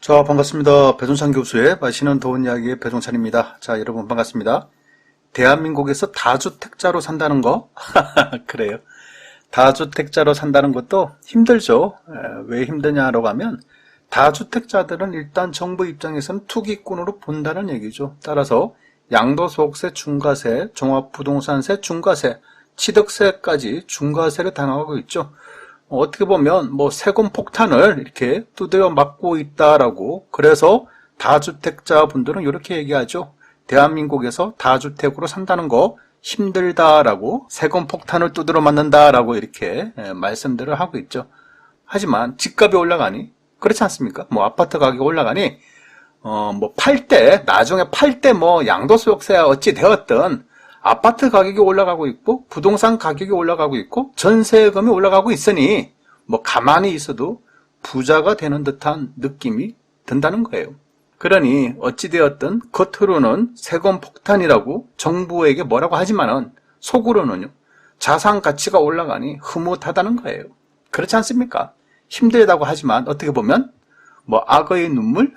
자, 반갑습니다. 배종찬 교수의 마시는 더운 이야기의 배종찬입니다. 자, 여러분 반갑습니다. 대한민국에서 다주택자로 산다는 거? 그래요. 다주택자로 산다는 것도 힘들죠. 왜 힘드냐라고 하면 다주택자들은 일단 정부 입장에서는 투기꾼으로 본다는 얘기죠. 따라서 양도소득세, 중과세, 종합부동산세, 중과세, 취득세까지 중과세를 당하고 있죠. 어떻게 보면 세금 폭탄을 이렇게 두드려 맞고 있다라고, 그래서 다주택자 분들은 이렇게 얘기하죠. 대한민국에서 다주택으로 산다는 거 힘들다라고, 세금 폭탄을 두드려 맞는다라고 이렇게 말씀들을 하고 있죠. 하지만 집값이 올라가니 그렇지 않습니까? 아파트 가격이 올라가니 팔 때, 나중에 팔 때 양도소득세야 어찌 되었든 아파트 가격이 올라가고 있고 부동산 가격이 올라가고 있고 전세금이 올라가고 있으니 가만히 있어도 부자가 되는 듯한 느낌이 든다는 거예요. 그러니 어찌되었든 겉으로는 세금 폭탄이라고 정부에게 뭐라고 하지만은 속으로는요, 자산 가치가 올라가니 흐뭇하다는 거예요. 그렇지 않습니까? 힘들다고 하지만 어떻게 보면 악어의 눈물?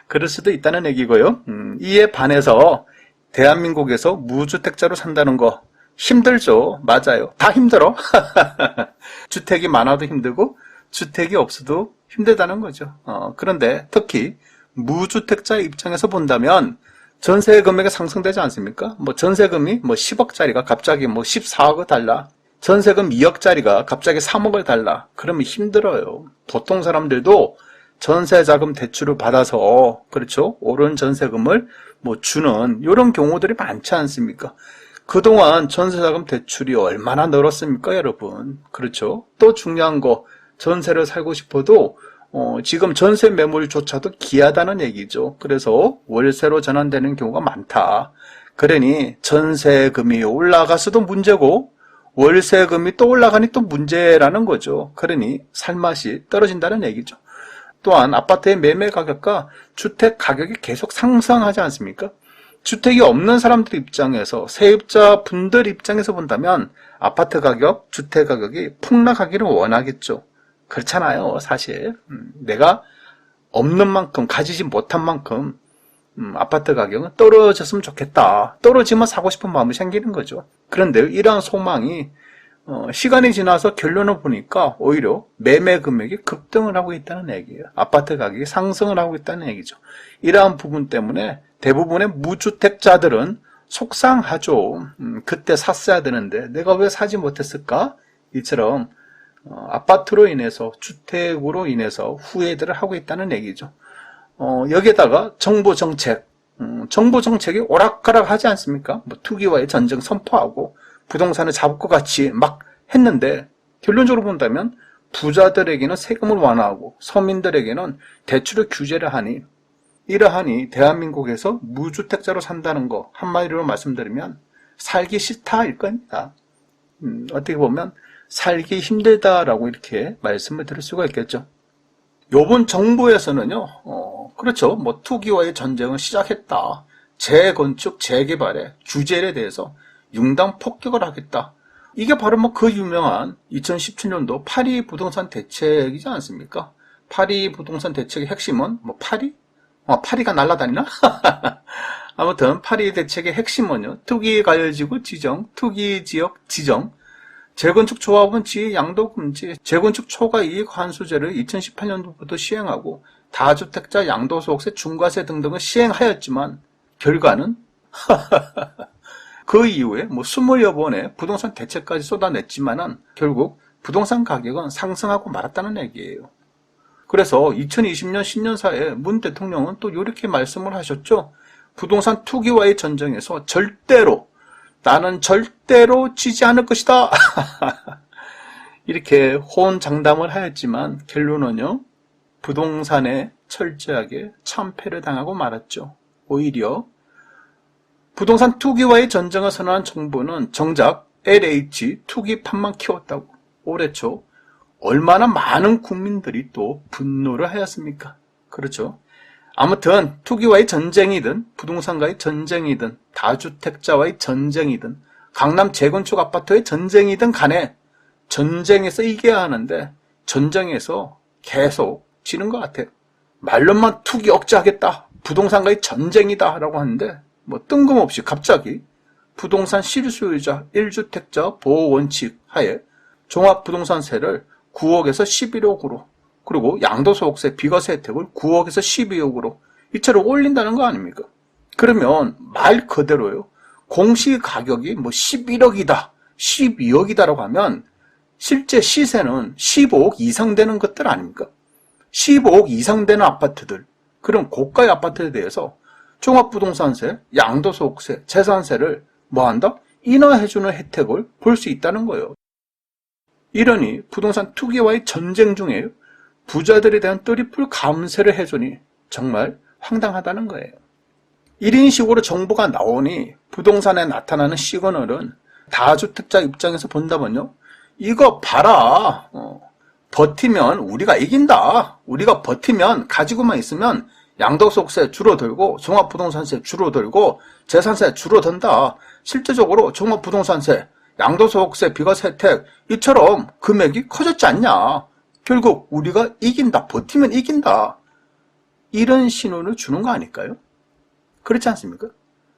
그럴 수도 있다는 얘기고요. 이에 반해서 대한민국에서 무주택자로 산다는 거 힘들죠. 맞아요. 다 힘들어. 주택이 많아도 힘들고 주택이 없어도 힘들다는 거죠. 그런데 특히 무주택자 입장에서 본다면 전세 금액이 상승되지 않습니까? 전세금이 10억짜리가 갑자기 14억을 달라. 전세금 2억짜리가 갑자기 3억을 달라. 그러면 힘들어요. 보통 사람들도 전세자금 대출을 받아서, 그렇죠, 오른 전세금을 주는 이런 경우들이 많지 않습니까? 그동안 전세자금 대출이 얼마나 늘었습니까, 여러분? 그렇죠? 또 중요한 거, 전세를 살고 싶어도 지금 전세 매물조차도 귀하다는 얘기죠. 그래서 월세로 전환되는 경우가 많다. 그러니 전세금이 올라가서도 문제고 월세금이 또 올라가니 또 문제라는 거죠. 그러니 살맛이 떨어진다는 얘기죠. 또한 아파트의 매매 가격과 주택 가격이 계속 상승하지 않습니까? 주택이 없는 사람들 입장에서, 세입자 분들 입장에서 본다면 아파트 가격, 주택 가격이 폭락하기를 원하겠죠. 그렇잖아요, 사실. 내가 없는 만큼, 가지지 못한 만큼 아파트 가격은 떨어졌으면 좋겠다. 떨어지면 사고 싶은 마음이 생기는 거죠. 그런데 이러한 소망이 시간이 지나서 결론을 보니까 오히려 매매 금액이 급등을 하고 있다는 얘기예요. 아파트 가격이 상승을 하고 있다는 얘기죠. 이러한 부분 때문에 대부분의 무주택자들은 속상하죠. 그때 샀어야 되는데 내가 왜 사지 못했을까? 이처럼 아파트로 인해서, 주택으로 인해서 후회들을 하고 있다는 얘기죠. 여기에다가 정부 정책이 오락가락 하지 않습니까? 투기와의 전쟁 선포하고 부동산을 잡을 것 같이 막 했는데, 결론적으로 본다면 부자들에게는 세금을 완화하고 서민들에게는 대출을 규제를 하니, 이러하니 대한민국에서 무주택자로 산다는 거 한마디로 말씀드리면 살기 싫다일 겁니다. 어떻게 보면 살기 힘들다라고 이렇게 말씀을 드릴 수가 있겠죠. 요번 정부에서는요, 그렇죠, 투기와의 전쟁을 시작했다. 재건축, 재개발의 규제에 대해서 융당 폭격을 하겠다. 이게 바로 그 유명한 2017년도 파리 부동산 대책이지 않습니까? 파리 부동산 대책의 핵심은 파리? 파리가 날아다니나? 아무튼 파리 대책의 핵심은요, 투기 가열지구 지정, 투기 지역 지정, 재건축 조합원 지위 양도 금지, 재건축 초과 이익 환수제를 2018년도부터 시행하고 다주택자 양도소득세, 중과세 등등을 시행하였지만 결과는 그 이후에 20여 번의 부동산 대책까지 쏟아냈지만은 결국 부동산 가격은 상승하고 말았다는 얘기예요. 그래서 2020년 신년사에 문 대통령은 또 이렇게 말씀을 하셨죠. 부동산 투기와의 전쟁에서 나는 절대로 지지 않을 것이다. 이렇게 호언장담을 하였지만 결론은요, 부동산에 철저하게 참패를 당하고 말았죠. 오히려 부동산 투기와의 전쟁을 선언한 정부는 정작 LH 투기판만 키웠다고. 올해 초 얼마나 많은 국민들이 또 분노를 하였습니까? 그렇죠. 아무튼 투기와의 전쟁이든 부동산과의 전쟁이든 다주택자와의 전쟁이든 강남 재건축 아파트의 전쟁이든 간에 전쟁에서 이겨야 하는데 전쟁에서 계속 지는 것 같아요. 말로만 투기 억제하겠다, 부동산과의 전쟁이다 라고 하는데 뭐 뜬금없이 갑자기 부동산 실수요자 1주택자 보호원칙 하에 종합부동산세를 9억에서 11억으로, 그리고 양도소득세 비과세 혜택을 9억에서 12억으로 이처럼 올린다는 거 아닙니까? 그러면 말 그대로요, 공시가격이 뭐 11억이다, 12억이다라고 하면 실제 시세는 15억 이상 되는 것들 아닙니까? 15억 이상 되는 아파트들, 그런 고가의 아파트에 대해서 종합부동산세, 양도소득세, 재산세를 뭐한다? 인하해주는 혜택을 볼 수 있다는 거예요. 이러니 부동산 투기와의 전쟁 중에 부자들에 대한 트리플 감세를 해주니 정말 황당하다는 거예요. 1인식으로 정보가 나오니 부동산에 나타나는 시그널은 다주택자 입장에서 본다면요, 이거 봐라, 버티면 우리가 이긴다, 우리가 버티면 가지고만 있으면 양도소득세 줄어들고 종합부동산세 줄어들고 재산세 줄어든다, 실제적으로 종합부동산세, 양도소득세 비과세 혜택 이처럼 금액이 커졌지 않냐, 결국 우리가 이긴다, 버티면 이긴다, 이런 신호를 주는 거 아닐까요? 그렇지 않습니까?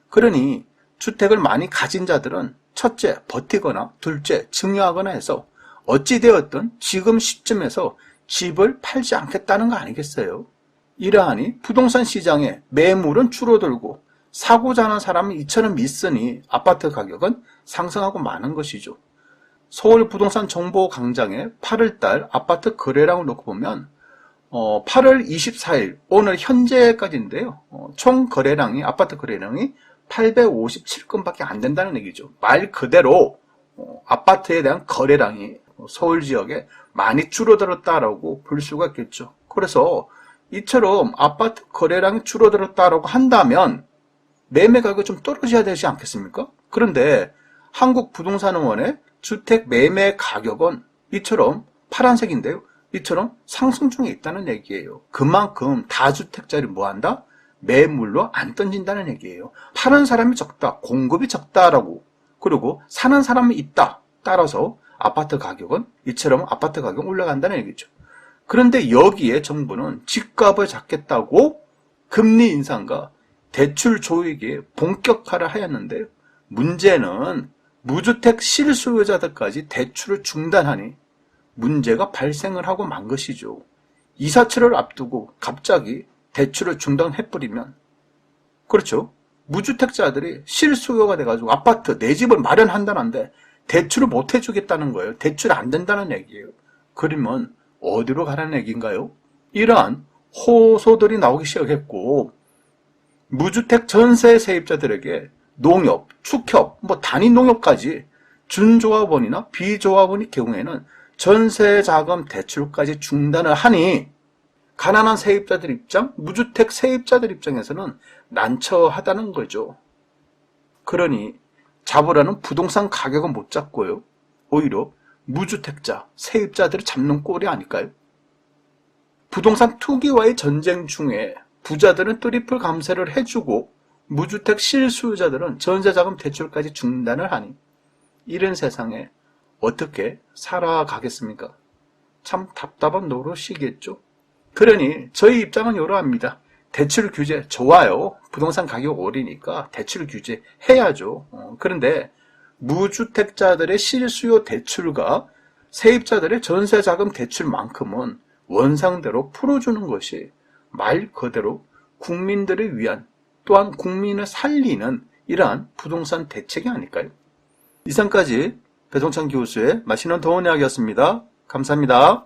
그러니 주택을 많이 가진 자들은 첫째 버티거나 둘째 증여하거나 해서 어찌되었든 지금 시점에서 집을 팔지 않겠다는 거 아니겠어요? 이러하니 부동산 시장에 매물은 줄어들고 사고자 하는 사람이 이처럼 있으니 아파트 가격은 상승하고 마는 것이죠. 서울 부동산 정보 강장에 8월달 아파트 거래량을 놓고 보면 8월 24일 오늘 현재까지인데요, 총 거래량이, 아파트 거래량이 857건밖에 안 된다는 얘기죠. 말 그대로 아파트에 대한 거래량이 서울 지역에 많이 줄어들었다라고 볼 수가 있겠죠. 그래서 이처럼 아파트 거래량이 줄어들었다라고 한다면 매매 가격이 좀 떨어져야 되지 않겠습니까? 그런데 한국부동산원의 주택 매매 가격은 이처럼 파란색인데요, 이처럼 상승 중에 있다는 얘기예요. 그만큼 다주택자를 뭐한다? 매물로 안 던진다는 얘기예요. 파는 사람이 적다, 공급이 적다라고, 그리고 사는 사람이 있다, 따라서 아파트 가격은 이처럼 아파트 가격은 올라간다는 얘기죠. 그런데 여기에 정부는 집값을 잡겠다고 금리 인상과 대출 조익에 본격화를 하였는데요, 문제는 무주택 실수요자들까지 대출을 중단하니 문제가 발생을 하고 만 것이죠. 이사철을 앞두고 갑자기 대출을 중단해버리면, 그렇죠, 무주택자들이 실수요가 돼가지고 아파트, 내 집을 마련한다는데 대출을 못 해주겠다는 거예요. 대출이 안 된다는 얘기예요. 그러면 어디로 가라는 얘기인가요? 이러한 호소들이 나오기 시작했고, 무주택 전세 세입자들에게 농협, 축협, 단위 농협까지 준조합원이나 비조합원의 경우에는 전세자금 대출까지 중단을 하니 가난한 세입자들 입장, 무주택 세입자들 입장에서는 난처하다는 거죠. 그러니 잡으라는 부동산 가격은 못 잡고요, 오히려 무주택자, 세입자들을 잡는 꼴이 아닐까요? 부동산 투기와의 전쟁 중에 부자들은 트리플 감세를 해주고 무주택 실수요자들은 전세자금 대출까지 중단을 하니 이런 세상에 어떻게 살아가겠습니까? 참 답답한 노릇이겠죠. 그러니 저희 입장은 이러합니다. 대출 규제 좋아요. 부동산 가격 오르니까 대출 규제 해야죠. 그런데 무주택자들의 실수요 대출과 세입자들의 전세자금 대출만큼은 원상대로 풀어주는 것이 말 그대로 국민들을 위한, 또한 국민을 살리는 이러한 부동산 대책이 아닐까요? 이상까지 배종찬 교수의 맛있는 더운 이야기였습니다. 감사합니다.